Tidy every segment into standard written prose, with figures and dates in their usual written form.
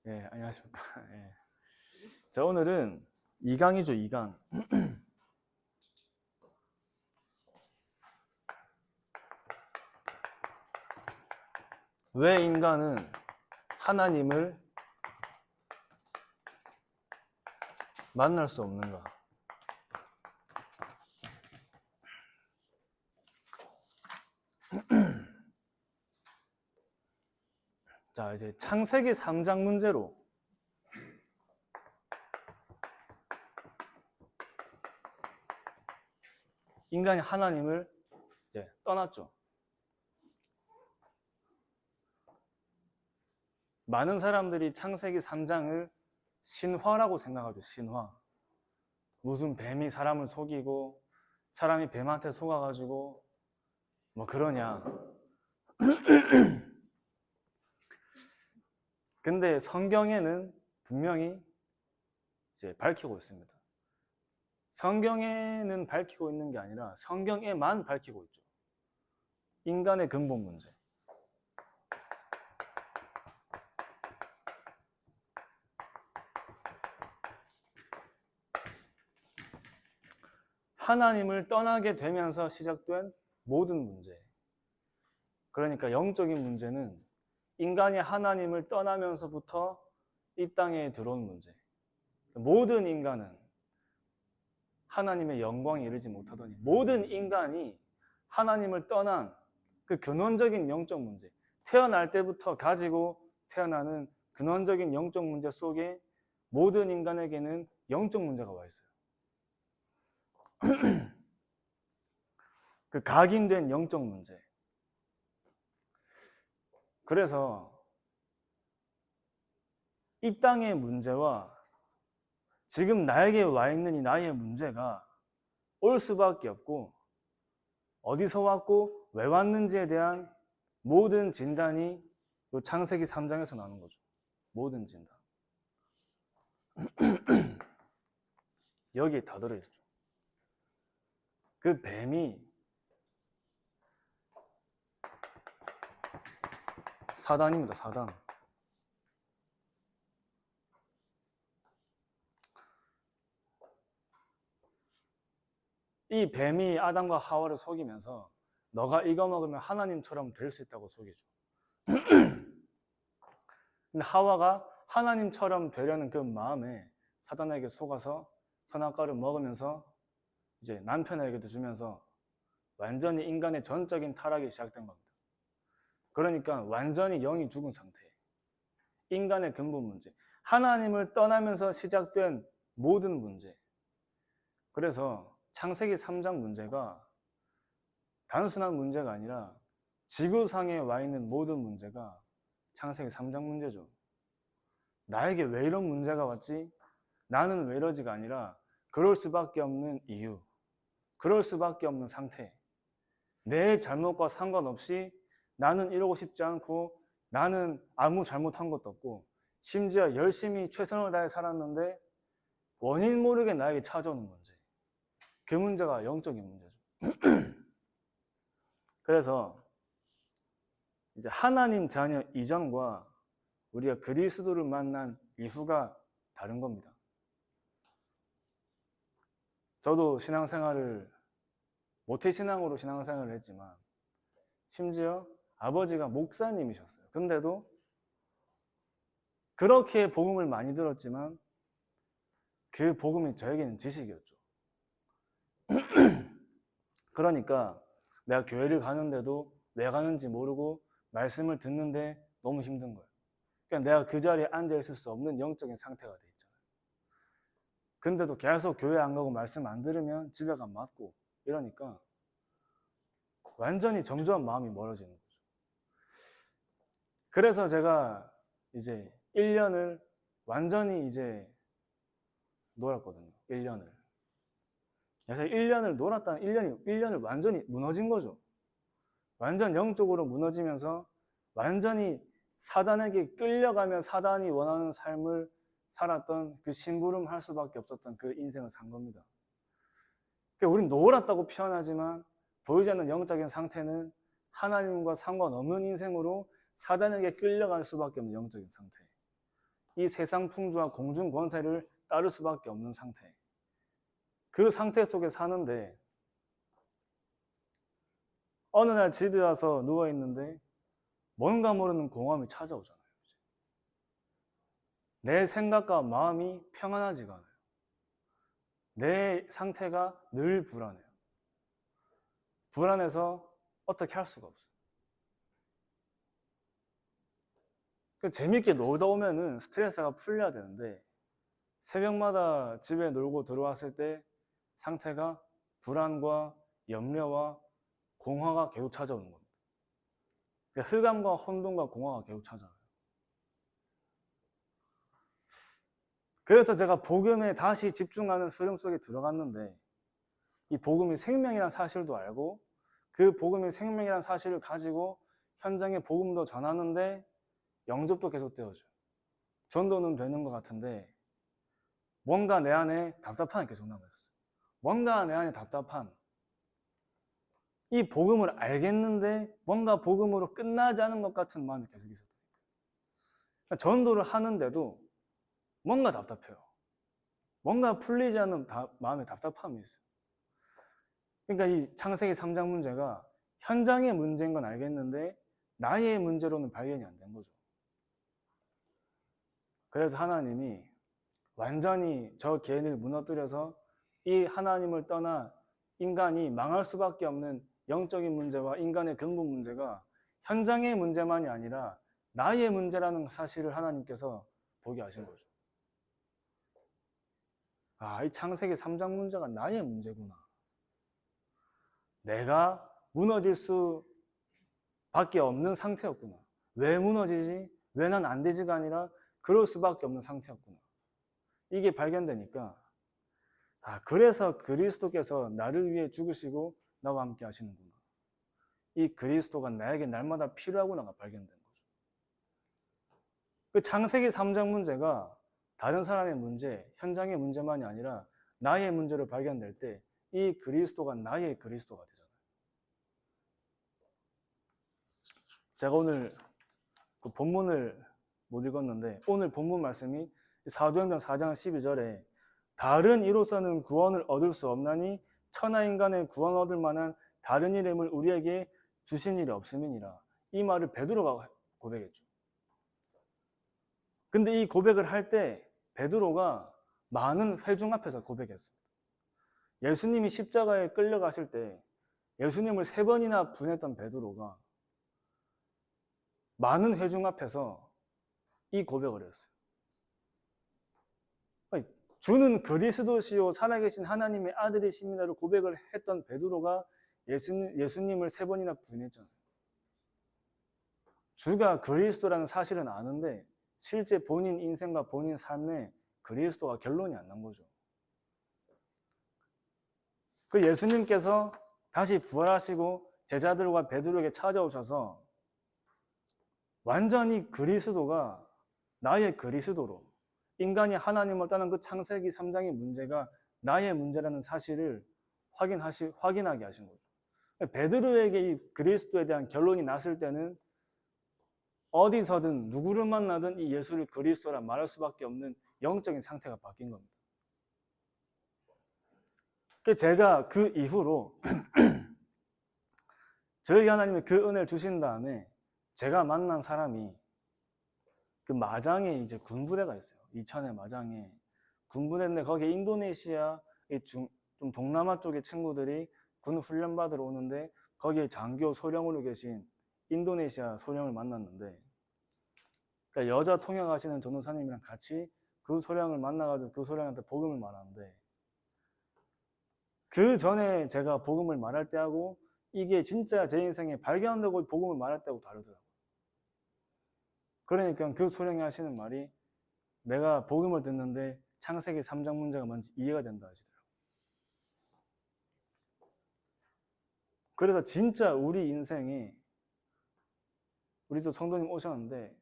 예, 안녕하십니까. 예. 자, 오늘은 2강이죠, 2강. 왜 인간은 하나님을 만날 수 없는가? 자, 이제 창세기 3장 문제로 인간이 하나님을 이제 떠났죠. 많은 사람들이 창세기 3장을 신화라고 생각하죠. 신화. 무슨 뱀이 사람을 속이고 사람이 뱀한테 속아가지고 뭐 그러냐. 근데 성경에는 분명히 이제 밝히고 있습니다. 성경에는 밝히고 있는 게 아니라 성경에만 밝히고 있죠. 인간의 근본 문제. 하나님을 떠나게 되면서 시작된 모든 문제. 그러니까 영적인 문제는 인간이 하나님을 떠나면서부터 이 땅에 들어온 문제. 모든 인간은 하나님의 영광에 이르지 못하더니 모든 인간이 하나님을 떠난 그 근원적인 영적 문제, 태어날 때부터 가지고 태어나는 근원적인 영적 문제 속에 모든 인간에게는 영적 문제가 와 있어요. 그 각인된 영적 문제. 그래서 이 땅의 문제와 지금 나에게 와 있는 이 나의 문제가 올 수밖에 없고 어디서 왔고 왜 왔는지에 대한 모든 진단이 이 창세기 3장에서 나오는 거죠. 모든 진단. 여기에 다 들어있죠. 그 뱀이 사단입니다. 사단. 이 뱀이 아담과 하와를 속이면서 너가 이거 먹으면 하나님처럼 될 수 있다고 속이죠. 근데 하와가 하나님처럼 되려는 그 마음에 사단에게 속아서 선악과를 먹으면서 이제 남편에게도 주면서 완전히 인간의 전적인 타락이 시작된 겁니다. 그러니까 완전히 영이 죽은 상태. 인간의 근본 문제. 하나님을 떠나면서 시작된 모든 문제. 그래서 창세기 3장 문제가 단순한 문제가 아니라 지구상에 와 있는 모든 문제가 창세기 3장 문제죠. 나에게 왜 이런 문제가 왔지? 나는 왜 이러지가 아니라 그럴 수밖에 없는 이유, 그럴 수밖에 없는 상태. 내 잘못과 상관없이 나는 이러고 싶지 않고 나는 아무 잘못한 것도 없고 심지어 열심히 최선을 다해 살았는데 원인 모르게 나에게 찾아오는 문제. 그 문제가 영적인 문제죠. 그래서 이제 하나님 자녀 이전과 우리가 그리스도를 만난 이후가 다른 겁니다. 저도 신앙생활을 모태신앙으로 신앙생활을 했지만 심지어 아버지가 목사님이셨어요. 근데도 그렇게 복음을 많이 들었지만 그 복음이 저에게는 지식이었죠. 그러니까 내가 교회를 가는데도 왜 가는지 모르고 말씀을 듣는데 너무 힘든 거예요. 그러니까 내가 그 자리에 앉아있을 수 없는 영적인 상태가 돼 있잖아요. 근데도 계속 교회 안 가고 말씀 안 들으면 집에 가면 맞고 이러니까 완전히 점점 마음이 멀어지는 거죠. 그래서 제가 이제 1년을 완전히 이제 놀았거든요. 1년을. 그래서 1년을 놀았다는 1년을 완전히 무너진 거죠. 완전 영적으로 무너지면서 완전히 사단에게 끌려가며 사단이 원하는 삶을 살았던 그 심부름 할 수밖에 없었던 그 인생을 산 겁니다. 그러니까 우린 놀았다고 표현하지만 보이지 않는 영적인 상태는 하나님과 상관없는 인생으로 사단에게 끌려갈 수밖에 없는 영적인 상태. 이 세상 풍조와 공중 권세를 따를 수밖에 없는 상태. 그 상태 속에 사는데 어느 날 집에 와서 누워 있는데 뭔가 모르는 공허함이 찾아오잖아요. 내 생각과 마음이 평안하지가 않아요. 내 상태가 늘 불안해요. 불안해서 어떻게 할 수가 없어요. 재밌게 놀다 오면은 스트레스가 풀려야 되는데 새벽마다 집에 놀고 들어왔을 때 상태가 불안과 염려와 공허가 계속 찾아오는 겁니다. 흑암과 혼돈과 공허가 계속 찾아와요. 그래서 제가 복음에 다시 집중하는 흐름 속에 들어갔는데 이 복음이 생명이라는 사실도 알고 그 복음이 생명이라는 사실을 가지고 현장에 복음도 전하는데 영접도 계속 되어져요. 전도는 되는 것 같은데 뭔가 내 안에 답답함이 계속 남아있어요. 뭔가 내 안에 답답한 이 복음을 알겠는데 뭔가 복음으로 끝나지 않은 것 같은 마음이 계속 있었던 거예요. 전도를 하는데도 뭔가 답답해요. 뭔가 풀리지 않는 마음의 답답함이 있어요. 그러니까 이 창세기 3장 문제가 현장의 문제인 건 알겠는데 나의 문제로는 발견이 안 된 거죠. 그래서 하나님이 완전히 저 개인을 무너뜨려서 이 하나님을 떠나 인간이 망할 수밖에 없는 영적인 문제와 인간의 근본 문제가 현장의 문제만이 아니라 나의 문제라는 사실을 하나님께서 보게 하신 거죠. 아, 이 창세기 3장 문제가 나의 문제구나. 내가 무너질 수밖에 없는 상태였구나. 왜 무너지지? 왜 난 안 되지가 아니라 그럴 수밖에 없는 상태였구나. 이게 발견되니까 아, 그래서 그리스도께서 나를 위해 죽으시고 나와 함께 하시는구나. 이 그리스도가 나에게 날마다 필요하구나가 발견된 거죠. 그 창세기 3장 문제가 다른 사람의 문제, 현장의 문제만이 아니라 나의 문제로 발견될 때 이 그리스도가 나의 그리스도가 되잖아요. 제가 오늘 그 본문을 못 읽었는데 오늘 본문 말씀이 사도행전 4장 12절에 다른 이로서는 구원을 얻을 수 없나니 천하 인간의 구원 얻을 만한 다른 이름을 우리에게 주신 일이 없음이니라. 이 말을 베드로가 고백했죠. 근데 이 고백을 할 때 베드로가 많은 회중 앞에서 고백했습니다. 예수님이 십자가에 끌려가실 때 예수님을 3번이나 분했던 베드로가 많은 회중 앞에서 이 고백을 했어요. 주는 그리스도시요 살아계신 하나님의 아들이십니다를 고백을 했던 베드로가 예수님을 3번이나 부인했잖아요. 주가 그리스도라는 사실은 아는데 실제 본인 인생과 본인 삶에 그리스도가 결론이 안 난 거죠. 그 예수님께서 다시 부활하시고 제자들과 베드로에게 찾아오셔서 완전히 그리스도가 나의 그리스도로 인간이 하나님을 떠난 그 창세기 3장의 문제가 나의 문제라는 사실을 확인하게 하신 거죠. 베드로에게 이 그리스도에 대한 결론이 났을 때는 어디서든 누구를 만나든 이 예수를 그리스도라 말할 수밖에 없는 영적인 상태가 바뀐 겁니다. 제가 그 이후로 저에게 하나님이 그 은혜를 주신 다음에 제가 만난 사람이 그 마장에 이제 군부대가 있어요. 이천의 마장에 군부대인데 거기에 인도네시아 좀 동남아 쪽의 친구들이 군 훈련 받으러 오는데 거기에 장교 소령으로 계신 인도네시아 소령을 만났는데 그러니까 여자 통역하시는 전도사님이랑 같이 그 소령을 만나가지고 그 소령한테 복음을 말하는데 그 전에 제가 복음을 말할 때하고 이게 진짜 제 인생에 발견되고 복음을 말할 때하고 다르더라고요. 그러니까 그 소령이 하시는 말이 내가 복음을 듣는데 창세기 3장 문제가 뭔지 이해가 된다 하시더라고요. 그래서 진짜 우리 인생에 우리도 성도님 오셨는데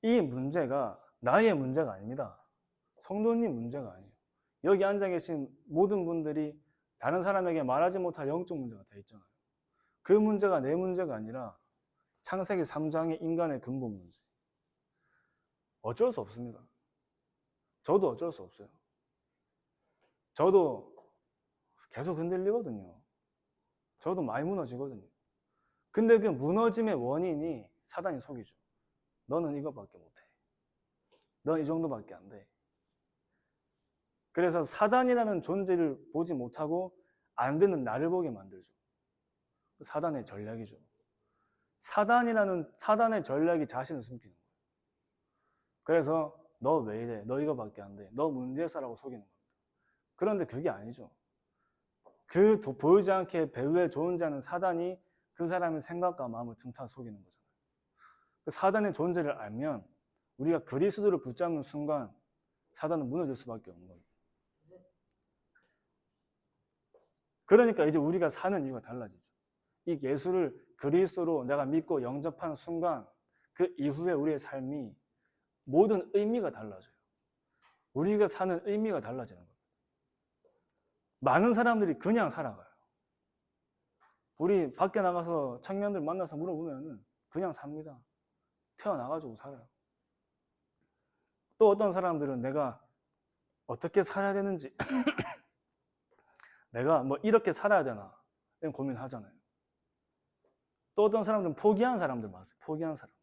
이 문제가 나의 문제가 아닙니다. 성도님 문제가 아니에요. 여기 앉아 계신 모든 분들이 다른 사람에게 말하지 못할 영적 문제가 다 있잖아요. 그 문제가 내 문제가 아니라 창세기 3장의 인간의 근본 문제. 어쩔 수 없습니다. 저도 어쩔 수 없어요. 저도 계속 흔들리거든요. 저도 많이 무너지거든요. 근데 그 무너짐의 원인이 사단이 속이죠. 너는 이거밖에 못해. 넌 이 정도밖에 안 돼. 그래서 사단이라는 존재를 보지 못하고 안 되는 나를 보게 만들죠. 사단의 전략이죠. 사단의 전략이 자신을 숨기는 거예요. 그래서 너 왜 이래? 너 이거밖에 안 돼. 너 문제사라고 속이는 겁니다. 그런데 그게 아니죠. 그 보이지 않게 배후에 존재하는 사단이 그 사람의 생각과 마음을 틈타 속이는 거잖아요. 사단의 존재를 알면 우리가 그리스도를 붙잡는 순간 사단은 무너질 수밖에 없는 겁니다. 그러니까 이제 우리가 사는 이유가 달라지죠. 이 예수를 그리스도로 내가 믿고 영접하는 순간 그 이후에 우리의 삶이 모든 의미가 달라져요. 우리가 사는 의미가 달라지는 겁니다. 많은 사람들이 그냥 살아가요. 우리 밖에 나가서 청년들 만나서 물어보면 그냥 삽니다. 태어나가지고 살아요. 또 어떤 사람들은 내가 어떻게 살아야 되는지 내가 뭐 이렇게 살아야 되나 이런 고민하잖아요. 또 어떤 사람들은 포기한 사람들 많아요. 포기한 사람들.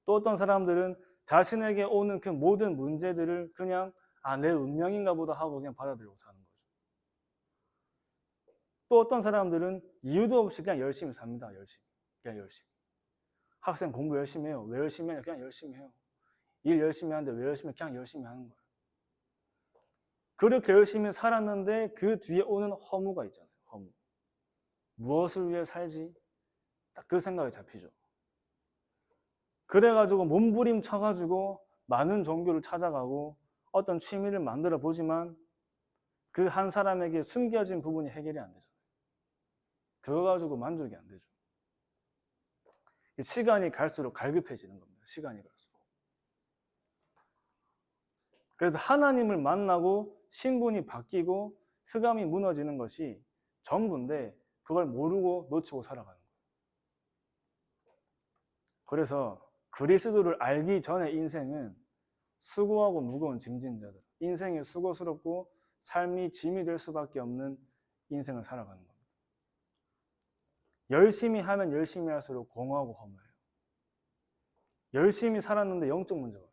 또 어떤 사람들은 자신에게 오는 그 모든 문제들을 그냥 내 운명인가 보다 하고 그냥 받아들이고 사는 거죠. 또 어떤 사람들은 이유도 없이 그냥 열심히 삽니다. 열심히. 그냥 열심히. 학생 공부 열심히 해요. 왜 열심히 해요? 그냥 열심히 해요. 일 열심히 하는데 왜 열심히 해요? 그냥 열심히 하는 거예요. 그렇게 열심히 살았는데 그 뒤에 오는 허무가 있잖아요. 허무. 무엇을 위해 살지? 딱 그 생각이 잡히죠. 그래가지고 몸부림 쳐가지고 많은 종교를 찾아가고 어떤 취미를 만들어 보지만 그 한 사람에게 숨겨진 부분이 해결이 안 되잖아요. 그거 가지고 만족이 안 되죠. 시간이 갈수록 갈급해지는 겁니다. 시간이 갈수록. 그래서 하나님을 만나고 신분이 바뀌고 흑암이 무너지는 것이 전부인데 그걸 모르고 놓치고 살아가는 거예요. 그래서 그리스도를 알기 전의 인생은 수고하고 무거운 짐진 자들, 인생이 수고스럽고 삶이 짐이 될 수밖에 없는 인생을 살아가는 겁니다. 열심히 하면 열심히 할수록 공허하고 허무해요. 열심히 살았는데 영적 문제가 와요.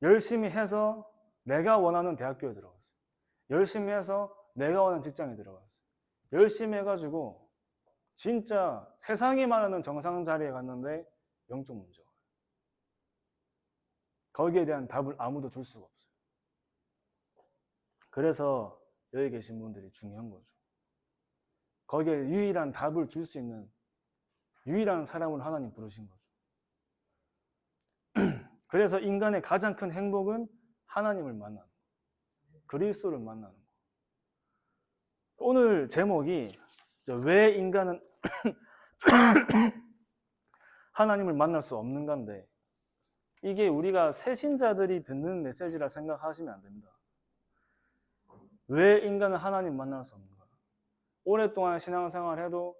열심히 해서 내가 원하는 대학교에 들어갔어요. 열심히 해서 내가 원하는 직장에 들어갔어요. 열심히 해가지고 진짜 세상이 말하는 정상 자리에 갔는데 영적 문제가 와요. 거기에 대한 답을 아무도 줄 수가 없어요. 그래서 여기 계신 분들이 중요한 거죠. 거기에 유일한 답을 줄 수 있는 유일한 사람을 하나님 부르신 거죠. 그래서 인간의 가장 큰 행복은 하나님을 만나는 거, 그리스도를 만나는 거. 오늘 제목이 왜 인간은 하나님을 만날 수 없는가인데 이게 우리가 새신자들이 듣는 메시지라 생각하시면 안 됩니다. 왜 인간은 하나님 만날 수 없는가? 오랫동안 신앙생활을 해도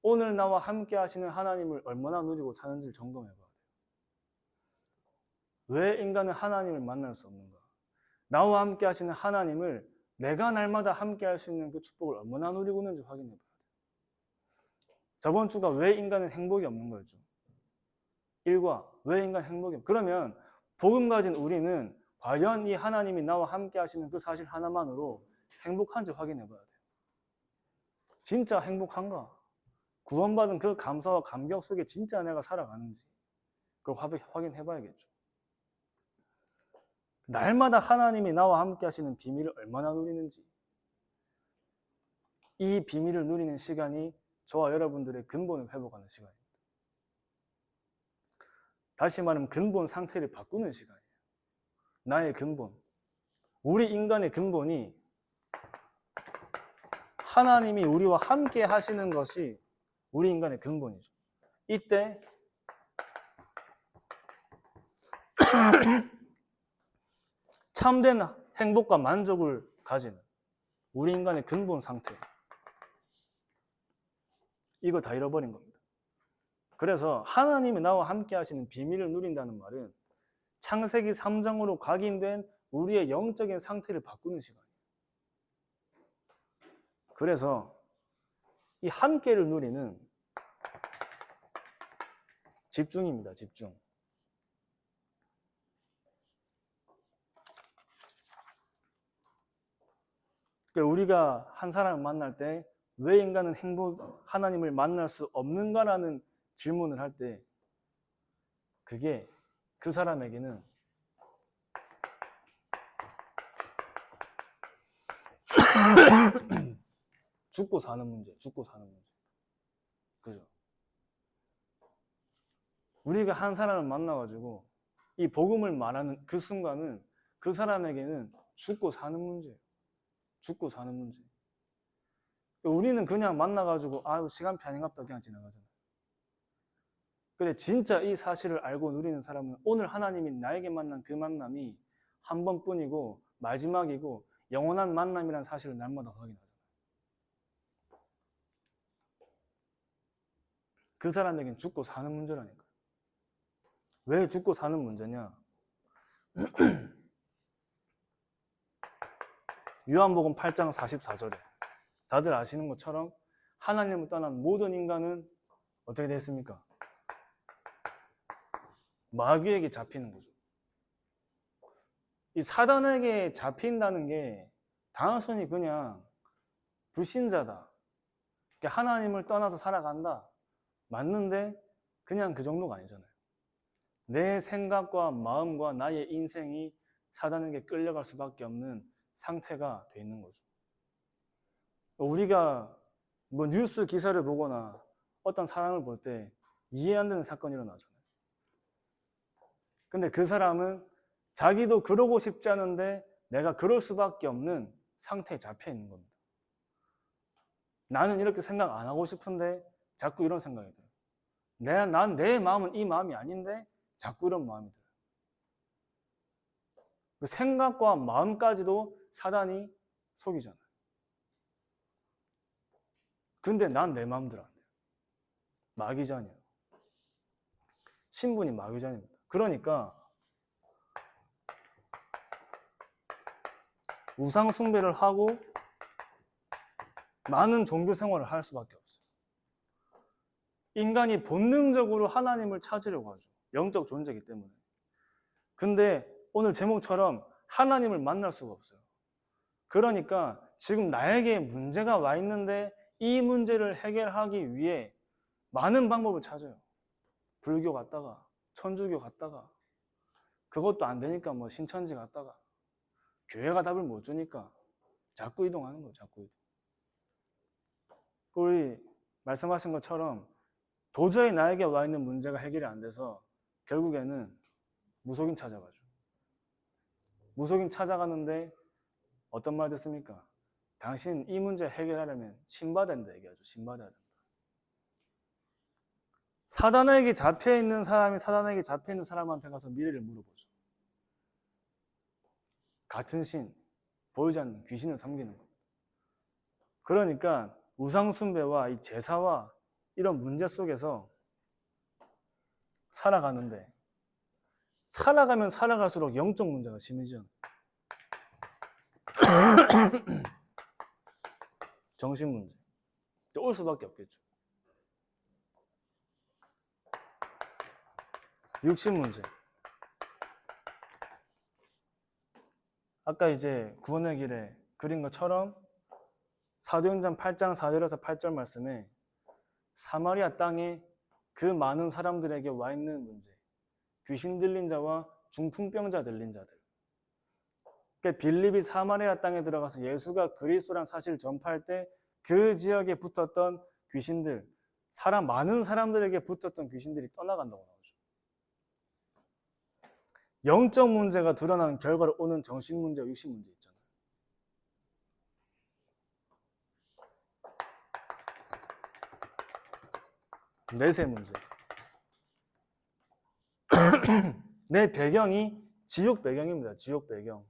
오늘 나와 함께 하시는 하나님을 얼마나 누리고 사는지를 점검해 봐야 돼요. 왜 인간은 하나님을 만날 수 없는가? 나와 함께 하시는 하나님을 내가 날마다 함께 할 수 있는 그 축복을 얼마나 누리고 있는지 확인해 봐야 돼요. 저번 주가 왜 인간은 행복이 없는 거였죠? 1과 왜 인간 행복이 없는 그러면 복음 가진 우리는 과연 이 하나님이 나와 함께 하시는 그 사실 하나만으로 행복한지 확인해 봐야 돼요. 진짜 행복한가? 구원받은 그 감사와 감격 속에 진짜 내가 살아가는지 그걸 확인해 봐야겠죠. 날마다 하나님이 나와 함께 하시는 비밀을 얼마나 누리는지 이 비밀을 누리는 시간이 저와 여러분들의 근본을 회복하는 시간입니다. 다시 말하면 근본 상태를 바꾸는 시간이에요. 나의 근본. 우리 인간의 근본이 하나님이 우리와 함께 하시는 것이 우리 인간의 근본이죠. 이때 참된 행복과 만족을 가지는 우리 인간의 근본 상태. 이거 다 잃어버린 겁니다. 그래서 하나님이 나와 함께 하시는 비밀을 누린다는 말은 창세기 3장으로 각인된 우리의 영적인 상태를 바꾸는 시간이에요. 그래서 이 함께를 누리는 집중입니다. 집중. 우리가 한 사람을 만날 때 왜 인간은 하나님을 만날 수 없는가라는 질문을 할 때 그게 그 사람에게는 죽고 사는 문제, 죽고 사는 문제. 그죠? 우리가 한 사람을 만나가지고 이 복음을 말하는 그 순간은 그 사람에게는 죽고 사는 문제예요. 죽고 사는 문제. 우리는 그냥 만나가지고 아유 시간표 아닌갑다 그냥 지나가잖아요. 근데 진짜 이 사실을 알고 누리는 사람은 오늘 하나님이 나에게 만난 그 만남이 한 번뿐이고 마지막이고 영원한 만남이라는 사실을 날마다 확인하잖아요. 그 사람에겐 죽고 사는 문제라니까요. 왜 죽고 사는 문제냐? 요한복음 8장 44절에 다들 아시는 것처럼 하나님을 떠난 모든 인간은 어떻게 됐습니까? 마귀에게 잡히는 거죠. 이 사단에게 잡힌다는 게 단순히 그냥 불신자다. 하나님을 떠나서 살아간다. 맞는데 그냥 그 정도가 아니잖아요. 내 생각과 마음과 나의 인생이 사단에게 끌려갈 수밖에 없는 상태가 돼 있는 거죠. 우리가 뭐 뉴스 기사를 보거나 어떤 사람을 볼 때 이해 안 되는 사건이 일어나잖아요. 근데 그 사람은 자기도 그러고 싶지 않은데 내가 그럴 수밖에 없는 상태에 잡혀 있는 겁니다. 나는 이렇게 생각 안 하고 싶은데 자꾸 이런 생각이 들어요. 내 마음은 이 마음이 아닌데 자꾸 이런 마음이 들어요. 그 생각과 마음까지도 사단이 속이잖아요. 근데 난 내 마음대로 안 돼요. 마귀자녀예요. 신분이 마귀자녀입니다. 그러니까 우상 숭배를 하고 많은 종교 생활을 할 수밖에 없어요. 인간이 본능적으로 하나님을 찾으려고 하죠. 영적 존재이기 때문에. 근데 오늘 제목처럼 하나님을 만날 수가 없어요. 그러니까 지금 나에게 문제가 와 있는데 이 문제를 해결하기 위해 많은 방법을 찾아요. 불교 갔다가 천주교 갔다가 그것도 안 되니까 뭐 신천지 갔다가 교회가 답을 못 주니까 자꾸 이동하는 거예요. 자꾸 이동. 우리 말씀하신 것처럼 도저히 나에게 와 있는 문제가 해결이 안 돼서 결국에는 무속인 찾아가죠. 무속인 찾아가는데 어떤 말 듣습니까? 당신 이 문제 해결하려면 신받아야 된다 얘기하죠. 신받아야 된다. 사단에게 잡혀있는 사람이 사단에게 잡혀있는 사람한테 가서 미래를 물어보죠. 같은 신, 보이지 않는 귀신을 섬기는 겁니다. 그러니까 우상숭배와 이 제사와 이런 문제 속에서 살아가는데 살아가면 살아갈수록 영적 문제가 심해지죠. 정신 문제. 올 수밖에 없겠죠. 육신 문제. 아까 이제 구원의 길에 그린 것처럼 사도행전 8장 4절에서 8절 말씀에 사마리아 땅에 그 많은 사람들에게 와 있는 문제. 귀신 들린 자와 중풍병자 들린 자들. 그러니까 빌립이 사마리아 땅에 들어가서 예수가 그리스도란 사실을 전파할 때 그 지역에 붙었던 귀신들, 많은 사람들에게 붙었던 귀신들이 떠나간다고 나오죠. 영적 문제가 드러나는 결과로 오는 정신 문제와 육신 문제 있잖아요. 내세 문제. 내 배경이 지옥 배경입니다. 지옥 배경.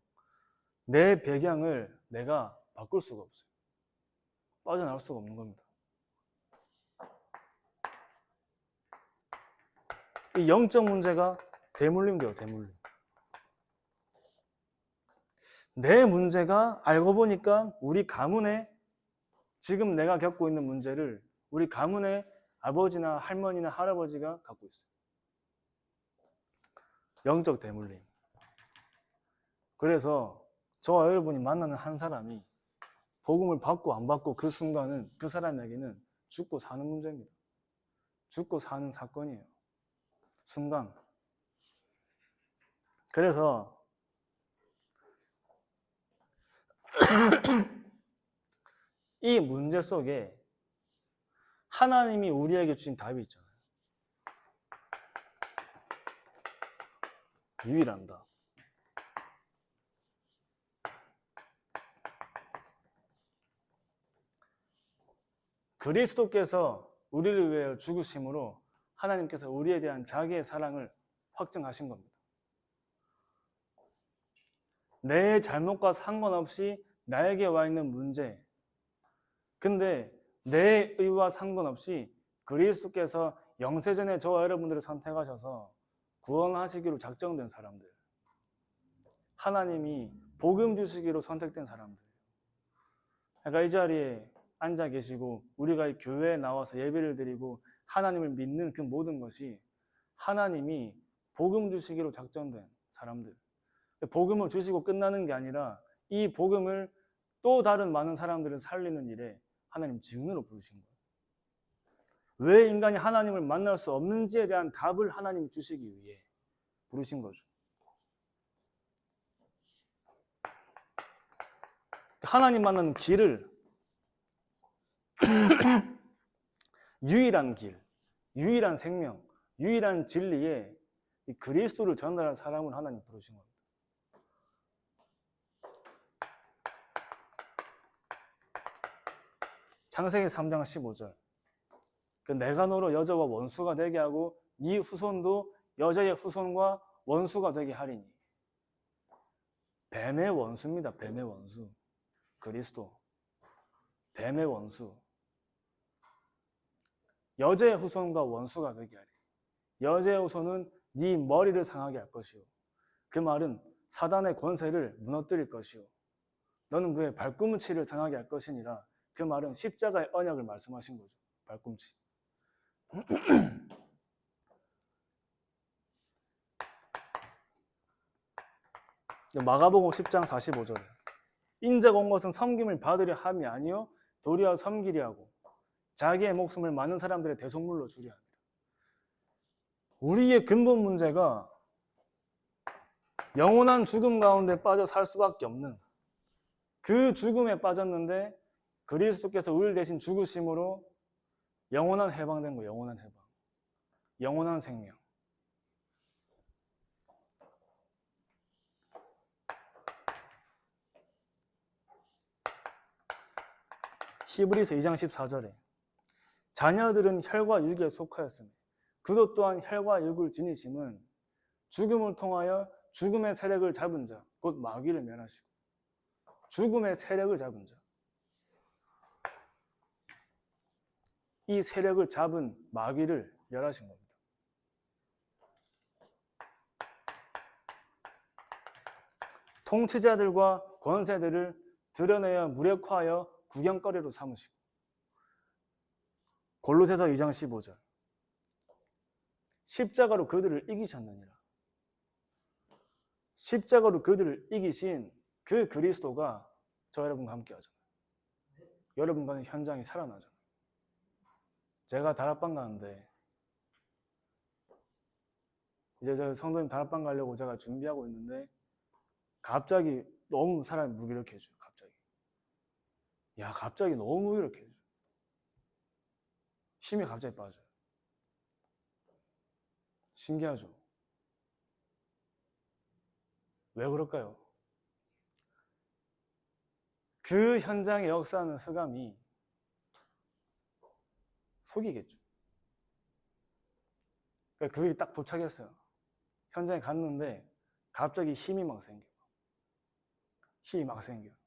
내 배경을 내가 바꿀 수가 없어요. 빠져나갈 수가 없는 겁니다. 이 영적 문제가 대물림 돼요, 대물림. 내 문제가 알고 보니까 우리 가문에 지금 내가 겪고 있는 문제를 우리 가문의 아버지나 할머니나 할아버지가 갖고 있어요. 영적 대물림. 그래서 저와 여러분이 만나는 한 사람이 복음을 받고 안 받고 그 순간은 그 사람에게는 죽고 사는 문제입니다. 죽고 사는 사건이에요. 순간. 그래서 이 문제 속에 하나님이 우리에게 주신 답이 있잖아요. 유일한 답. 그리스도께서 우리를 위하여 죽으심으로 하나님께서 우리에 대한 자기의 사랑을 확증하신 겁니다. 내 잘못과 상관없이 나에게 와 있는 문제, 근데 내 의와 상관없이 그리스도께서 영세전에 저와 여러분들을 선택하셔서 구원하시기로 작정된 사람들, 하나님이 복음 주시기로 선택된 사람들, 그러니까 이 자리에 앉아 계시고 우리가 이 교회에 나와서 예배를 드리고 하나님을 믿는 그 모든 것이 하나님이 복음 주시기로 작정된 사람들. 복음을 주시고 끝나는 게 아니라 이 복음을 또 다른 많은 사람들을 살리는 일에 하나님 증인으로 부르신 거예요. 왜 인간이 하나님을 만날 수 없는지에 대한 답을 하나님이 주시기 위해 부르신 거죠. 하나님 만나는 길을 유일한 길, 유일한 생명, 유일한 진리에 이 그리스도를 전달할 사람을 하나님 부르신 겁니다. 창세기 3장 15절. 내가 너로 여자와 원수가 되게 하고 네 후손도 여자의 후손과 원수가 되게 하리니. 뱀의 원수입니다. 뱀의 원수. 그리스도. 뱀의 원수. 여자의 후손과 원수가 되게 하리. 여자의 후손은 네 머리를 상하게 할 것이요. 그 말은 사단의 권세를 무너뜨릴 것이요. 너는 그의 발꿈치를 상하게 할 것이니라. 그 말은 십자가의 언약을 말씀하신 거죠. 발꿈치. 마가복음 10장 45절에 인자가 온 것은 섬김을 받으려 함이 아니요 도리어 섬기려 하고 자기의 목숨을 많은 사람들의 대속물로 주려 합니다. 우리의 근본 문제가 영원한 죽음 가운데 빠져 살 수밖에 없는 그 죽음에 빠졌는데 그리스도께서 우리를 대신 죽으심으로 영원한 해방된 거예요. 영원한 해방. 영원한 생명. 히브리서 2장 14절에 자녀들은 혈과 육에 속하였으며 그도 또한 혈과 육을 지니심은 죽음을 통하여 죽음의 세력을 잡은 자, 곧 마귀를 멸하시고 죽음의 세력을 잡은 자. 이 세력을 잡은 마귀를 멸하신 겁니다. 통치자들과 권세들을 드러내어 무력화하여 구경거리로 삼으시고 골로새서 2장 15절 십자가로 그들을 이기셨느니라. 십자가로 그들을 이기신 그 그리스도가 저 여러분과 함께 하잖아요. 여러분과는 현장이 살아나잖아요. 제가 다락방 가는데 이제 저 성도님 다락방 가려고 제가 준비하고 있는데 갑자기 너무 사람이 무기력해져요. 갑자기 너무 무기력해져요. 힘이 갑자기 빠져요. 신기하죠? 왜 그럴까요? 그 현장에 역사하는 흑암이 속이겠죠. 그러니까 그게 딱 도착했어요. 현장에 갔는데 갑자기 힘이 막 생겨요. 힘이 막 생겨요.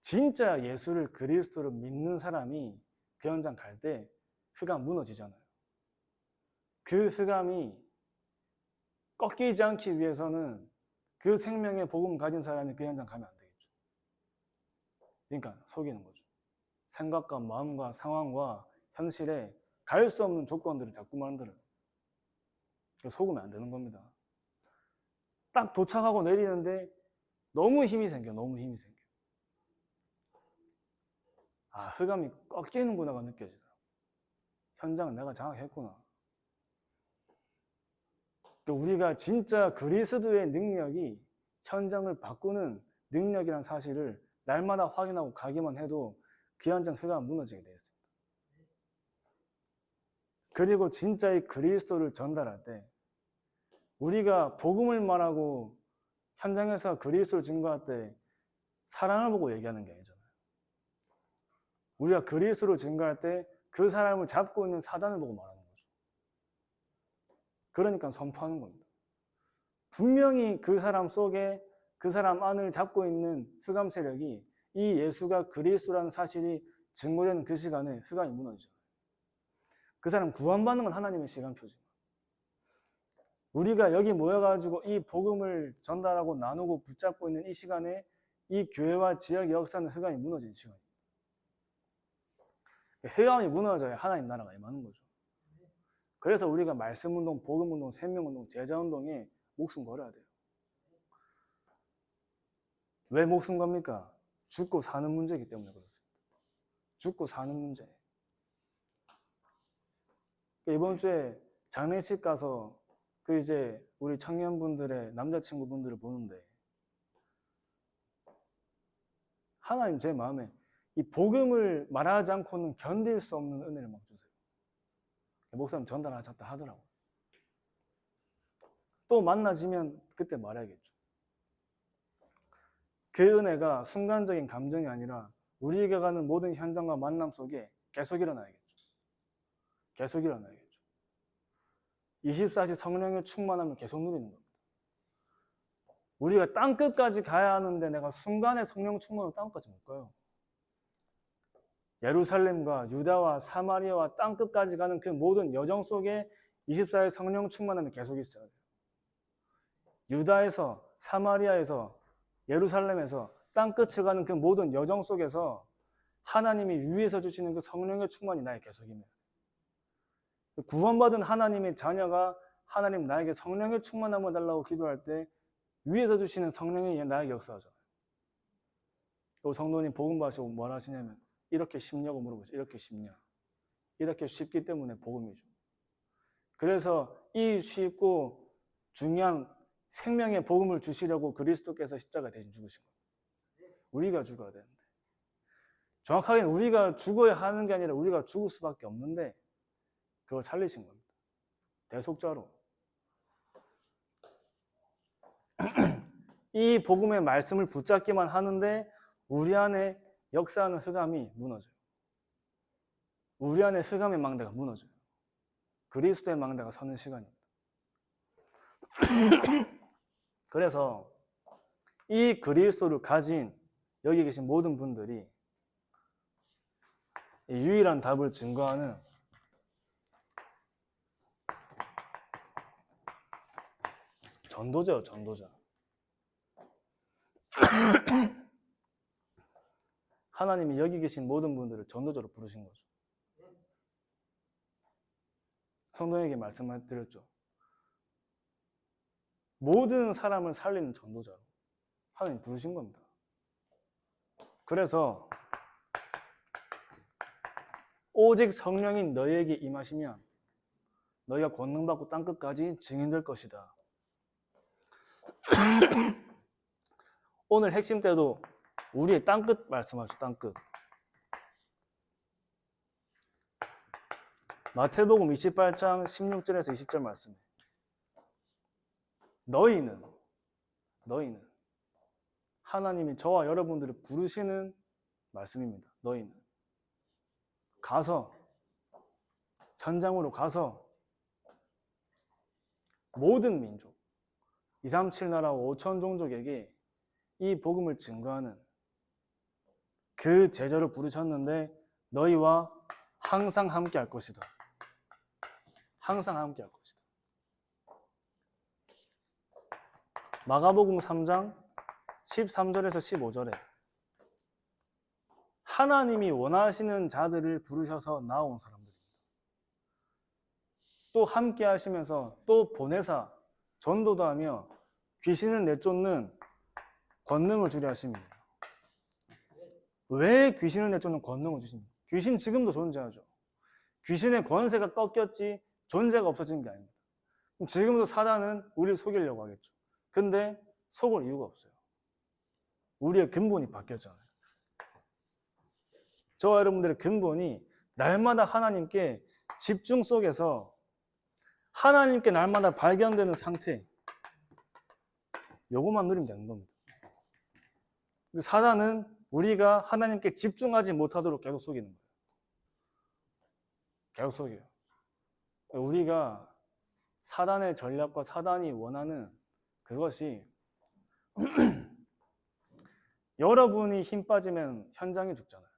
진짜 예수를 그리스도로 믿는 사람이 그 현장 갈 때 흑암 무너지잖아요. 그 흑암이 꺾이지 않기 위해서는 그 생명의 복음 가진 사람이 그 현장 가면 안 되겠죠. 그러니까 속이는 거죠. 생각과 마음과 상황과 현실에 갈 수 없는 조건들을 자꾸 만들어요. 속으면 안 되는 겁니다. 딱 도착하고 내리는데 너무 힘이 생겨. 아, 흑암이 꺾이는구나가 느껴지더라고. 현장은 내가 장악했구나. 우리가 진짜 그리스도의 능력이 현장을 바꾸는 능력이라는 사실을 날마다 확인하고 가기만 해도 그 현장 흑암은 무너지게 되어 있습니다. 그리고 진짜 이 그리스도를 전달할 때 우리가 복음을 말하고 현장에서 그리스도를 증거할 때 사랑을 보고 얘기하는 게 아니잖아요. 우리가 그리스도를 증거할 때 그 사람을 잡고 있는 사단을 보고 말하는 거죠. 그러니까 선포하는 겁니다. 분명히 그 사람 속에 그 사람 안을 잡고 있는 흑암 세력이 이 예수가 그리스도라는 사실이 증거되는 그 시간에 흑암이 무너지잖아요. 그 사람 구원받는 건 하나님의 시간표지만 우리가 여기 모여가지고 이 복음을 전달하고 나누고 붙잡고 있는 이 시간에 이 교회와 지역의 역사는 흑암이 무너지는 시간입니다. 흑암이 무너져야 하나님 나라가 임하는 거죠. 그래서 우리가 말씀운동, 복음운동, 생명운동, 제자운동에 목숨 걸어야 돼요. 왜 목숨 겁니까? 죽고 사는 문제이기 때문에 그렇습니다. 죽고 사는 문제. 이번 주에 장례식 가서 그 이제 우리 청년분들의 남자친구분들을 보는데 하나님 제 마음에 이 복음을 말하지 않고는 견딜 수 없는 은혜를 막 주세요. 목사님 전달하셨다 하더라고요. 또 만나지면 그때 말해야겠죠. 그 은혜가 순간적인 감정이 아니라 우리에게 가는 모든 현장과 만남 속에 계속 일어나야겠죠. 계속 일어나야겠죠. 24시 성령의 충만함을 계속 누리는 겁니다. 우리가 땅끝까지 가야 하는데 내가 순간에 성령 충만으로 땅끝까지 못 가요. 예루살렘과 유다와 사마리아와 땅끝까지 가는 그 모든 여정 속에 24일 성령 충만함이 계속 있어야 돼요. 유다에서 사마리아에서 예루살렘에서 땅끝을 가는 그 모든 여정 속에서 하나님이 위에서 주시는 그 성령의 충만이 나에 계속이면 구원받은 하나님의 자녀가 하나님 나에게 성령의 충만함을 달라고 기도할 때 위에서 주시는 성령이 나에게 역사하잖아요. 또 성도님 복음 받으시고 뭘 하시냐면 이렇게 쉽냐고 물어보죠. 이렇게 쉽냐? 이렇게 쉽기 때문에 복음이죠. 그래서 이 쉽고 중요한 생명의 복음을 주시려고 그리스도께서 십자가에 대신 죽으신 겁니다. 우리가 죽어야 되는데 정확하게 우리가 죽어야 하는 게 아니라 우리가 죽을 수밖에 없는데 그걸 살리신 겁니다. 대속자로. 이 복음의 말씀을 붙잡기만 하는데 우리 안에 역사하는 흑암이 무너져요. 우리 안에 흑암의 망대가 무너져요. 그리스도의 망대가 서는 시간입니다. 그래서 이 그리스도를 가진 여기 계신 모든 분들이 이 유일한 답을 증거하는 전도자요, 전도자. 하나님이 여기 계신 모든 분들을 전도자로 부르신 거죠. 성도에게 말씀드렸죠. 모든 사람을 살리는 전도자로 하나님 부르신 겁니다. 그래서 오직 성령인 너희에게 임하시면 너희가 권능받고 땅끝까지 증인될 것이다. 오늘 핵심 때도 우리의 땅끝 말씀하죠. 땅끝. 마태복음 28장 16절에서 20절 말씀에 너희는 하나님이 저와 여러분들을 부르시는 말씀입니다. 너희는 가서 현장으로 가서 모든 민족 237 나라 5천 종족에게 이 복음을 증거하는 그 제자로 부르셨는데 너희와 항상 함께 할 것이다. 항상 함께 할 것이다. 마가복음 3장 13절에서 15절에 하나님이 원하시는 자들을 부르셔서 나온 사람들입니다. 또 함께 하시면서 또 보내사 전도도 하며 귀신을 내쫓는 권능을 주려 하십니다. 왜 귀신을 내쫓는 권능을 주십니까? 귀신 지금도 존재하죠. 귀신의 권세가 꺾였지 존재가 없어진 게 아닙니다. 그럼 지금도 사단은 우리를 속이려고 하겠죠. 근데 속을 이유가 없어요. 우리의 근본이 바뀌었잖아요. 저와 여러분들의 근본이 날마다 하나님께 집중 속에서 하나님께 날마다 발견되는 상태, 요것만 누리면 되는 겁니다. 사단은 우리가 하나님께 집중하지 못하도록 계속 속이는 거예요. 계속 속여요. 우리가 사단의 전략과 사단이 원하는 그것이 여러분이 힘 빠지면 현장이 죽잖아요.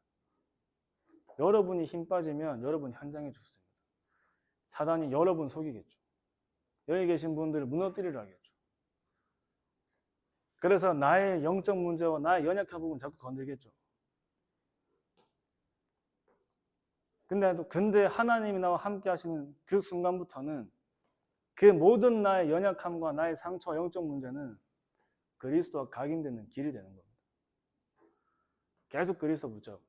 여러분이 힘 빠지면 여러분이 현장에 죽습니다. 사단이 여러분 속이겠죠. 여기 계신 분들을 무너뜨리려 하겠죠. 그래서 나의 영적 문제와 나의 연약한 부분 자꾸 건들겠죠. 근데 하나님이 나와 함께 하시는 그 순간부터는 그 모든 나의 연약함과 나의 상처와 영적 문제는 그리스도와 각인되는 길이 되는 겁니다. 계속 그리스도 붙잡아요.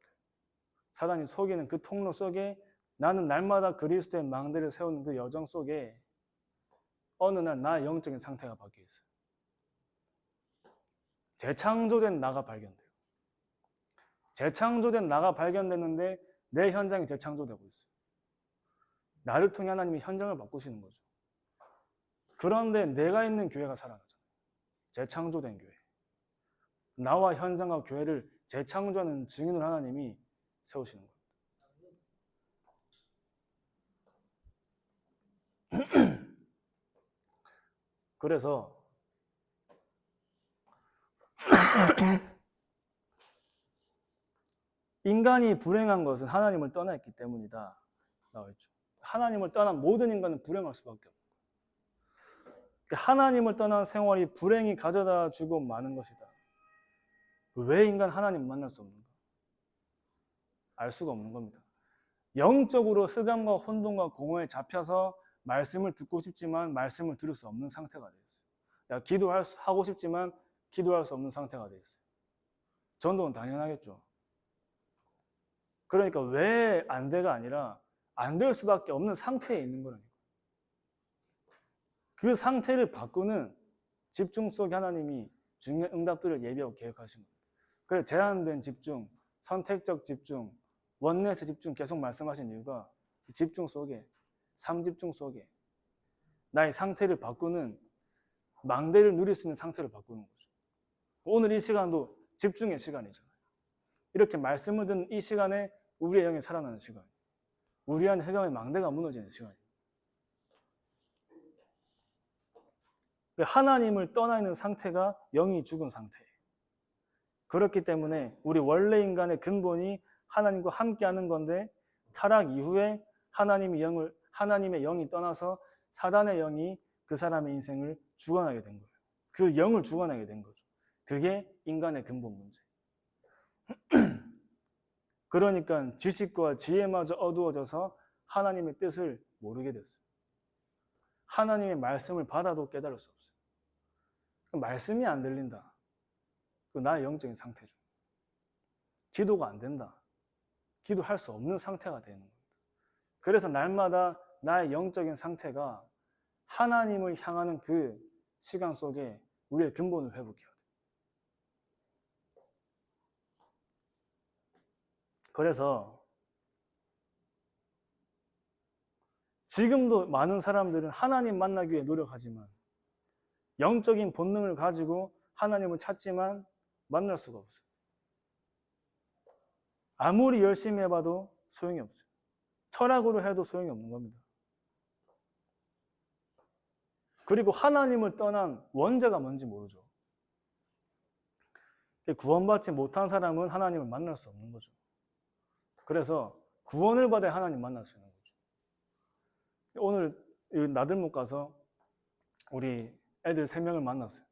사단이 속이는 그 통로 속에 나는 날마다 그리스도의 망대를 세우는 그 여정 속에 어느 날 나의 영적인 상태가 바뀌어 있어요. 재창조된 나가 발견돼요. 재창조된 나가 발견되는데 내 현장이 재창조되고 있어요. 나를 통해 하나님이 현장을 바꾸시는 거죠. 그런데 내가 있는 교회가 살아나잖아요. 재창조된 교회. 나와 현장과 교회를 재창조하는 증인을 하나님이 세우시는 겁니다. 그래서 인간이 불행한 것은 하나님을 떠났기 때문이다 나와있죠. 하나님을 떠난 모든 인간은 불행할 수밖에 없는 거예요. 하나님을 떠난 생활이 불행이 가져다 주고 마는 것이다. 왜 인간 하나님 만날 수 없는가? 알 수가 없는 겁니다. 영적으로 흑암과 혼돈과 공허에 잡혀서 말씀을 듣고 싶지만 말씀을 들을 수 없는 상태가 되어 있어요. 하고 싶지만 기도할 수 없는 상태가 되어 있어요. 전도는 당연하겠죠. 그러니까 왜 안 돼가 아니라 안 될 수밖에 없는 상태에 있는 거라니까. 그 상태를 바꾸는 집중 속에 하나님이 중요한 응답들을 예비하고 계획하신 겁니다. 그래서 제한된 집중, 선택적 집중, 원내에서 집중 계속 말씀하신 이유가 집중 속에, 삼집중 속에 나의 상태를 바꾸는 망대를 누릴 수 있는 상태를 바꾸는 거죠. 오늘 이 시간도 집중의 시간이잖아요. 이렇게 말씀을 듣는 이 시간에 우리의 영이 살아나는 시간, 우리 안에 흑암의 망대가 무너지는 시간입니다. 하나님을 떠나 있는 상태가 영이 죽은 상태예요. 그렇기 때문에 우리 원래 인간의 근본이 하나님과 함께하는 건데 타락 이후에 하나님의 영이 떠나서 사단의 영이 그 사람의 인생을 주관하게 된 거예요. 그 영을 주관하게 된 거죠. 그게 인간의 근본 문제. 그러니까 지식과 지혜마저 어두워져서 하나님의 뜻을 모르게 됐어요. 하나님의 말씀을 받아도 깨달을 수 없어요. 말씀이 안 들린다. 그 나의 영적인 상태죠. 기도가 안 된다. 기도할 수 없는 상태가 되는 겁니다. 그래서 날마다 나의 영적인 상태가 하나님을 향하는 그 시간 속에 우리의 근본을 회복해야 돼요. 그래서 지금도 많은 사람들은 하나님 만나기 위해 노력하지만 영적인 본능을 가지고 하나님을 찾지만 만날 수가 없어요. 아무리 열심히 해봐도 소용이 없어요. 철학으로 해도 소용이 없는 겁니다. 그리고 하나님을 떠난 원죄가 뭔지 모르죠. 구원받지 못한 사람은 하나님을 만날 수 없는 거죠. 그래서 구원을 받아야 하나님 만날 수 있는 거죠. 오늘 나들목 가서 우리 애들 3명을 만났어요.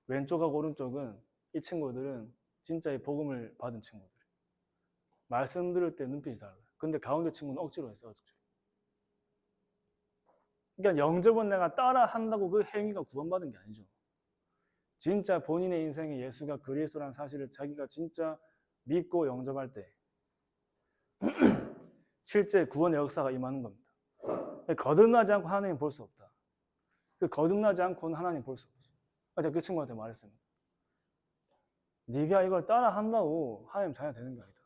왼쪽하고 오른쪽은 이 친구들은 진짜 이 복음을 받은 친구들. 말씀 들을 때 눈빛이 달라요. 근데 가운데 친구는 억지로 했어요. 억지로. 그러니까 영접은 내가 따라 한다고 그 행위가 구원받은 게 아니죠. 진짜 본인의 인생에 예수가 그리스도라는 사실을 자기가 진짜 믿고 영접할 때 실제 구원의 역사가 임하는 겁니다. 거듭나지 않고 하나님 볼 수 없다. 그 거듭나지 않고는 하나님 볼 수 없어. 제가 그 친구한테 말했습니다. 네가 이걸 따라 한다고 하나님 자녀 되는 게 아니다.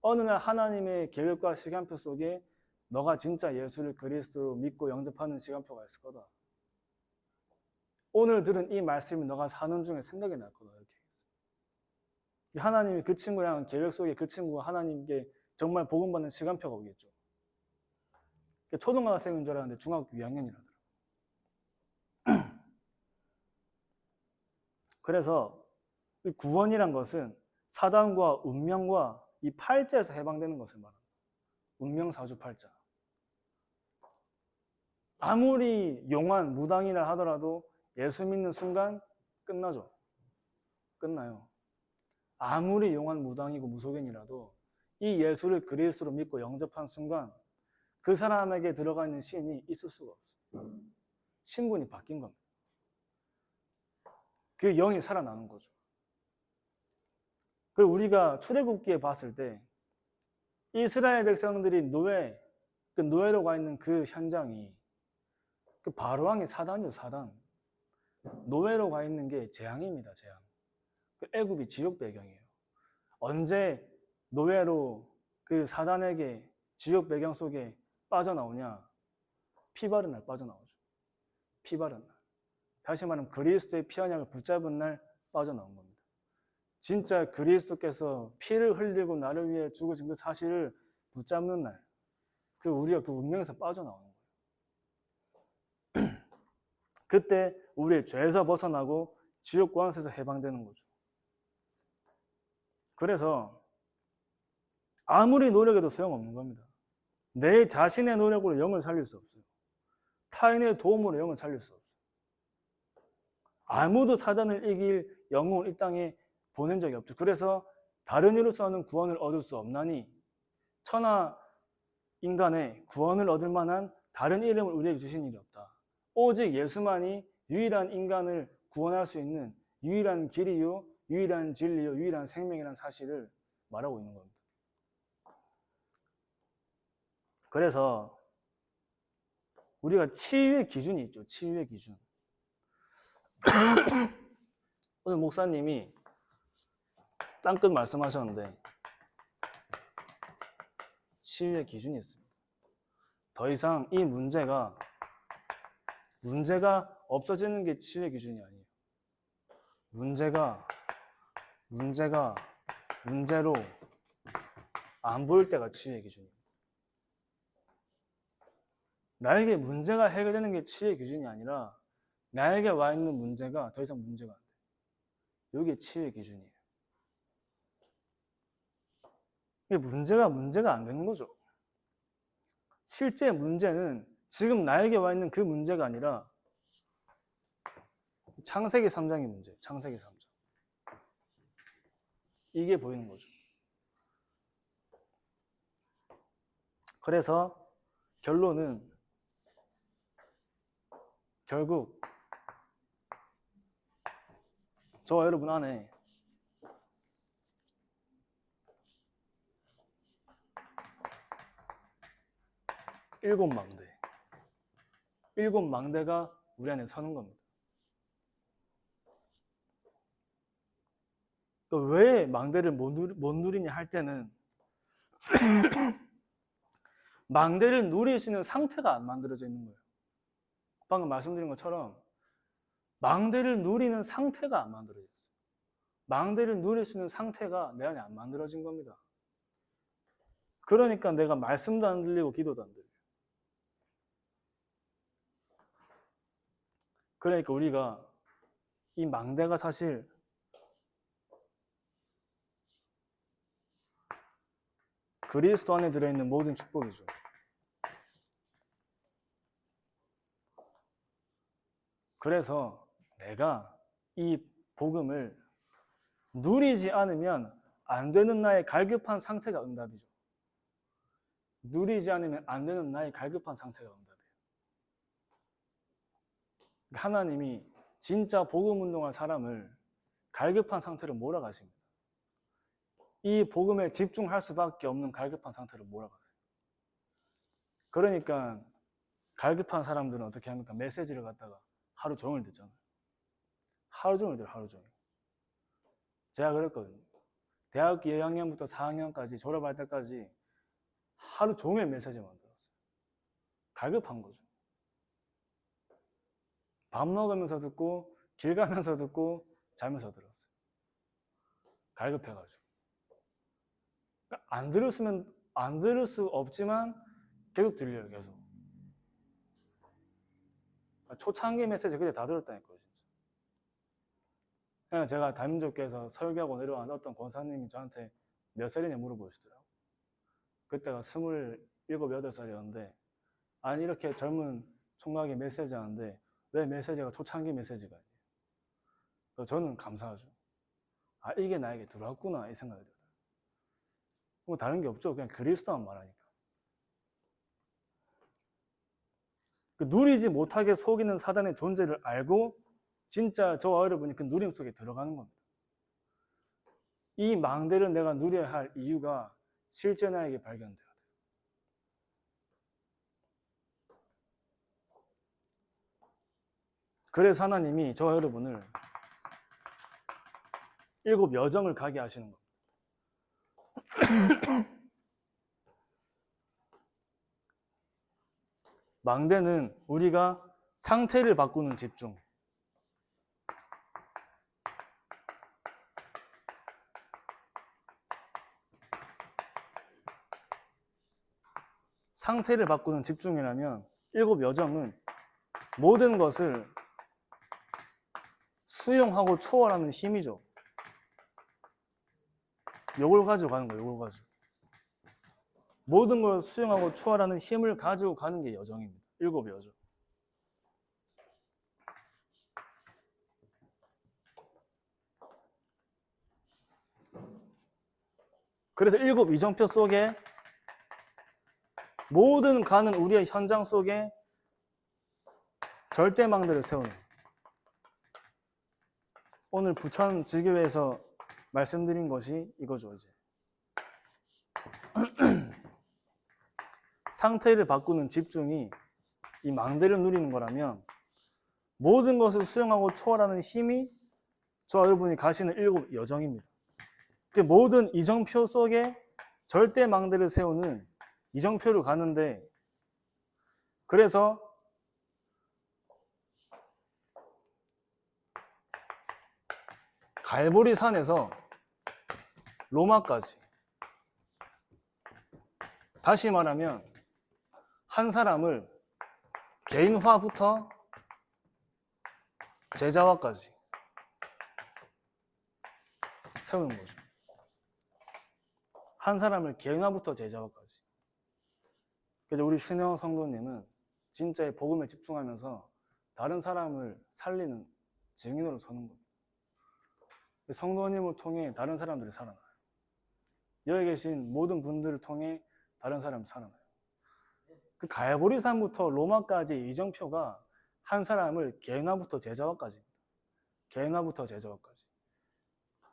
어느 날 하나님의 계획과 시간표 속에 너가 진짜 예수를 그리스도로 믿고 영접하는 시간표가 있을 거다. 오늘 들은 이 말씀이 너가 사는 중에 생각이 날 거다. 이렇게 얘기했어요. 하나님이 그 친구랑 계획 속에 그 친구가 하나님께 정말 복음받는 시간표가 오겠죠. 초등학생인 줄 알았는데 중학교 2학년이라더라고요. 그래서 이 구원이란 것은 사단과 운명과 이 팔자에서 해방되는 것을 말합니다. 운명사주팔자. 아무리 용한 무당이라 하더라도 예수 믿는 순간 끝나죠. 끝나요. 아무리 용한 무당이고 무속인이라도 이 예수를 그리스도로 믿고 영접한 순간 그 사람에게 들어가 있는 신이 있을 수가 없어요. 신분이 바뀐 겁니다. 그 영이 살아나는 거죠. 그리고 우리가 출애굽기에 봤을 때 이스라엘 백성들이 노예로 가 있는 그 현장이 그 바로왕이 사단이요, 사단. 노예로 가 있는 게 재앙입니다, 재앙. 그 애굽이 지옥 배경이에요. 언제 노예로 그 사단에게 지옥 배경 속에 빠져나오냐? 피 바른 날 빠져나오죠. 피 바른 날. 다시 말하면 그리스도의 피 언약을 붙잡은 날 빠져나온 겁니다. 진짜 그리스도께서 피를 흘리고 나를 위해 죽으신 그 사실을 붙잡는 날, 그 우리가 그 운명에서 빠져나오는 거예요. 그때 우리의 죄에서 벗어나고 지옥 권세에서 해방되는 거죠. 그래서 아무리 노력해도 소용없는 겁니다. 내 자신의 노력으로 영을 살릴 수 없어요. 타인의 도움으로 영을 살릴 수 없어요. 아무도 사단을 이길 영웅을 이 땅에 보낸 적이 없죠. 그래서 다른 이로서는 구원을 얻을 수 없나니 천하 인간의 구원을 얻을 만한 다른 이름을 우리에게 주신 일이 없다. 오직 예수만이 유일한 인간을 구원할 수 있는 유일한 길이요, 유일한 진리요, 유일한 생명이라는 사실을 말하고 있는 겁니다. 그래서 우리가 치유의 기준이 있죠. 치유의 기준. 오늘 목사님이 땅끝 말씀하셨는데 치유의 기준이 있습니다. 더 이상 이 문제가 없어지는 게 치유의 기준이 아니에요. 문제가 문제로 안 보일 때가 치유의 기준이에요. 나에게 문제가 해결되는 게 치유의 기준이 아니라 나에게 와 있는 문제가 더 이상 문제가 안 돼요. 이게 치유의 기준이에요. 이게 문제가 안 되는 거죠. 실제 문제는 지금 나에게 와 있는 그 문제가 아니라 창세기 3장의 문제, 창세기 3장. 이게 보이는 거죠. 그래서 결론은 결국 저와 여러분 안에 일곱 망대가 우리 안에 서는 겁니다. 왜 망대를 못 누리냐 할 때는 망대를 누릴 수 있는 상태가 안 만들어져 있는 거예요. 방금 말씀드린 것처럼 망대를 누리는 상태가 안 만들어져 있어요. 망대를 누릴 수 있는 상태가 내 안에 안 만들어진 겁니다. 그러니까 내가 말씀도 안 들리고 기도도 안 들려요. 그러니까 우리가 이 망대가 사실 그리스도 안에 들어있는 모든 축복이죠. 그래서 내가 이 복음을 누리지 않으면 안 되는 나의 갈급한 상태가 응답이죠. 누리지 않으면 안 되는 나의 갈급한 상태가 응답이에요. 하나님이 진짜 복음 운동한 사람을 갈급한 상태로 몰아가십니다. 이 복음에 집중할 수밖에 없는 갈급한 상태로 몰아가세요. 그러니까 갈급한 사람들은 어떻게 합니까? 메시지를 갖다가 하루 종일 듣잖아요. 하루 종일 들어요, 하루 종일. 제가 그랬거든요. 대학교 2학년부터 4학년까지 졸업할 때까지 하루 종일 메시지만 들었어요. 갈급한 거죠. 밥 먹으면서 듣고 길 가면서 듣고 자면서 들었어요. 갈급해가지고. 그러니까 안 들을 수 없지만 계속 들려요, 계속. 초창기 메시지 그때 다 들었다니까요, 진짜. 그냥 제가 다민족교회에서 설교하고 내려왔는데 어떤 권사님이 저한테 몇 살이냐 물어보시더라고요. 그때가 27, 8살이었는데 아니 이렇게 젊은 총각이 메시지 하는데 왜 메시지가 초창기 메시지가 아니에요? 저는 감사하죠. 아 이게 나에게 들어왔구나 이 생각이 들어요. 뭐 다른 게 없죠. 그냥 그리스도만 말하니까. 누리지 못하게 속이는 사단의 존재를 알고 진짜 저와 여러분이 그 누림 속에 들어가는 겁니다. 이 망대를 내가 누려야 할 이유가 실제 나에게 발견돼야 돼요. 그래서 하나님이 저와 여러분을 7 여정을 가게 하시는 겁니다. 망대는 우리가 상태를 바꾸는 집중, 상태를 바꾸는 집중이라면 7 여정은 모든 것을 수용하고 초월하는 힘이죠. 요걸 가지고 가는 거예요. 요걸 가지고. 모든 걸 수용하고 초월하는 힘을 가지고 가는 게 여정입니다. 7 여정. 그래서 7 이정표 속에 모든 가는 우리의 현장 속에 절대망대를 세우는, 오늘 부천 지교회에서 말씀드린 것이 이거죠. 이제 상태를 바꾸는 집중이 이 망대를 누리는 거라면 모든 것을 수용하고 초월하는 힘이 저와 여러분이 가시는 7 여정입니다. 그 모든 이정표 속에 절대망대를 세우는 이정표를 가는데, 그래서 갈보리 산에서 로마까지, 다시 말하면 한 사람을 개인화부터 제자화까지 세우는 거죠. 한 사람을 개인화부터 제자화까지. 그래서 우리 신혜원 성도님은 진짜의 복음에 집중하면서 다른 사람을 살리는 증인으로 서는 겁니다. 성도님을 통해 다른 사람들이 살아나요. 여기 계신 모든 분들을 통해 다른 사람이 살아나요. 그 갈보리산부터 로마까지 이정표가 한 사람을 개인화부터 제자화까지입니다. 개인화부터 제자화까지.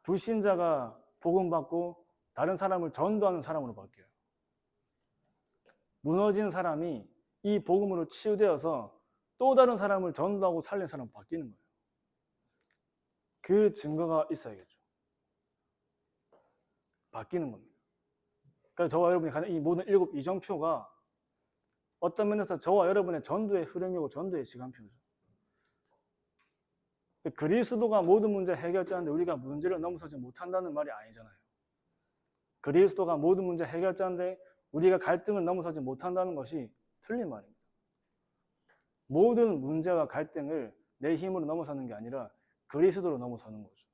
불신자가 복음 받고 다른 사람을 전도하는 사람으로 바뀌어요. 무너진 사람이 이 복음으로 치유되어서 또 다른 사람을 전도하고 살린 사람으로 바뀌는 거예요. 그 증거가 있어야겠죠. 바뀌는 겁니다. 그러니까 저와 여러분이 가는 이 모든 7 이정표가 어떤 면에서 저와 여러분의 전도의 흐름이고 전도의 시간표죠. 그리스도가 모든 문제 해결자인데 우리가 문제를 넘어서지 못한다는 말이 아니잖아요. 그리스도가 모든 문제 해결자인데 우리가 갈등을 넘어서지 못한다는 것이 틀린 말입니다. 모든 문제와 갈등을 내 힘으로 넘어서는 게 아니라 그리스도로 넘어서는 거죠.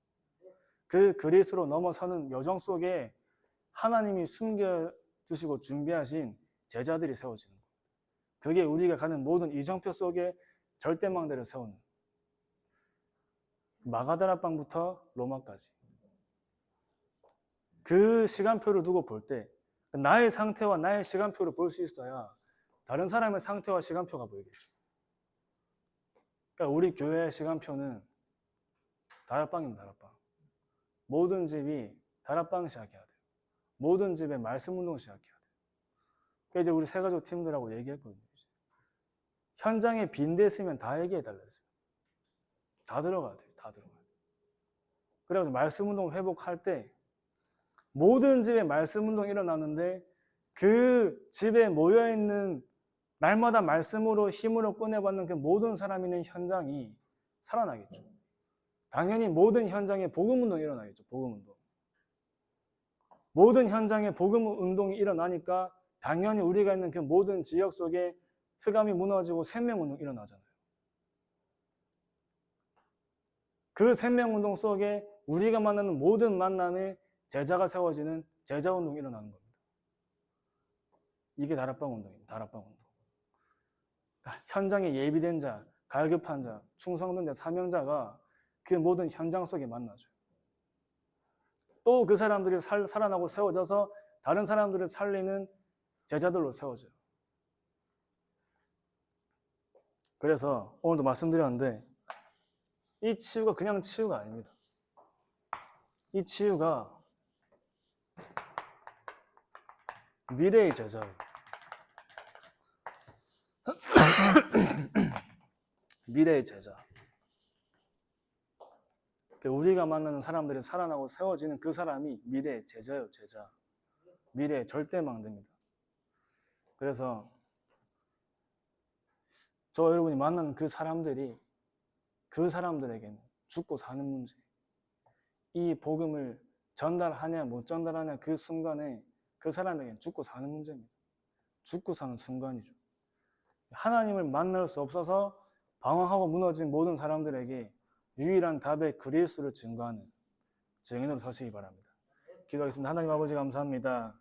그 그리스도로 넘어서는 여정 속에 하나님이 숨겨두시고 준비하신 제자들이 세워지는 거예요. 그게 우리가 가는 모든 이정표 속에 절대망대를 세우는 마가다락방부터 로마까지. 그 시간표를 두고 볼 때 나의 상태와 나의 시간표를 볼 수 있어야 다른 사람의 상태와 시간표가 보이겠죠. 그러니까 우리 교회의 시간표는 다락방입니다. 다락방. 모든 집이 다락방 시작해야 돼요. 모든 집에 말씀 운동 시작해야 돼요. 그러니까 이제 우리 새가족 팀들하고 얘기했거든요. 이제. 현장에 빈대 있으면 다 얘기해달라 했어요. 다 들어가야 돼요. 다 들어가야 돼요. 그래서 말씀 운동 회복할 때 모든 집에 말씀 운동이 일어나는데 그 집에 모여있는 날마다 말씀으로 힘으로 꺼내받는 그 모든 사람이 있는 현장이 살아나겠죠. 당연히 모든 현장에 복음 운동이 일어나겠죠. 복음 운동. 모든 현장에 복음 운동이 일어나니까 당연히 우리가 있는 그 모든 지역 속에 흑암이 무너지고 생명 운동이 일어나잖아요. 그 생명 운동 속에 우리가 만나는 모든 만남에 제자가 세워지는 제자 운동이 일어나는 겁니다. 이게 다락방 운동입니다. 다락방 운동. 현장에 예비된 자, 갈급한 자, 충성된 자, 사명자가 그 모든 현장 속에 만나죠. 또 그 사람들이 살아나고 세워져서 다른 사람들을 살리는 제자들로 세워져요. 그래서 오늘도 말씀드렸는데 이 치유가 그냥 치유가 아닙니다. 이 치유가 미래의 제자예요. 미래의 제자. 우리가 만나는 사람들이 살아나고 세워지는 그 사람이 미래의 제자예요. 제자. 미래의 절대망대입니다. 그래서 저 여러분이 만나는 그 사람들이 그 사람들에게는 죽고 사는 문제, 이 복음을 전달하냐 못 전달하냐 그 순간에 그 사람에게는 죽고 사는 문제입니다. 죽고 사는 순간이죠. 하나님을 만날 수 없어서 방황하고 무너진 모든 사람들에게 유일한 답의 그리스도를 증거하는 증인으로 서시기 바랍니다. 기도하겠습니다. 하나님 아버지 감사합니다.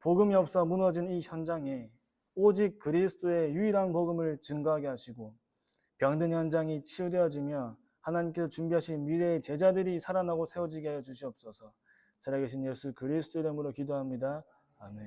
복음이 없어 무너진 이 현장에 오직 그리스도의 유일한 복음을 증거하게 하시고 병든 현장이 치유되어지며 하나님께서 준비하신 미래의 제자들이 살아나고 세워지게 하여 주시옵소서. 살아계신 예수 그리스도 이름으로 기도합니다. 아멘.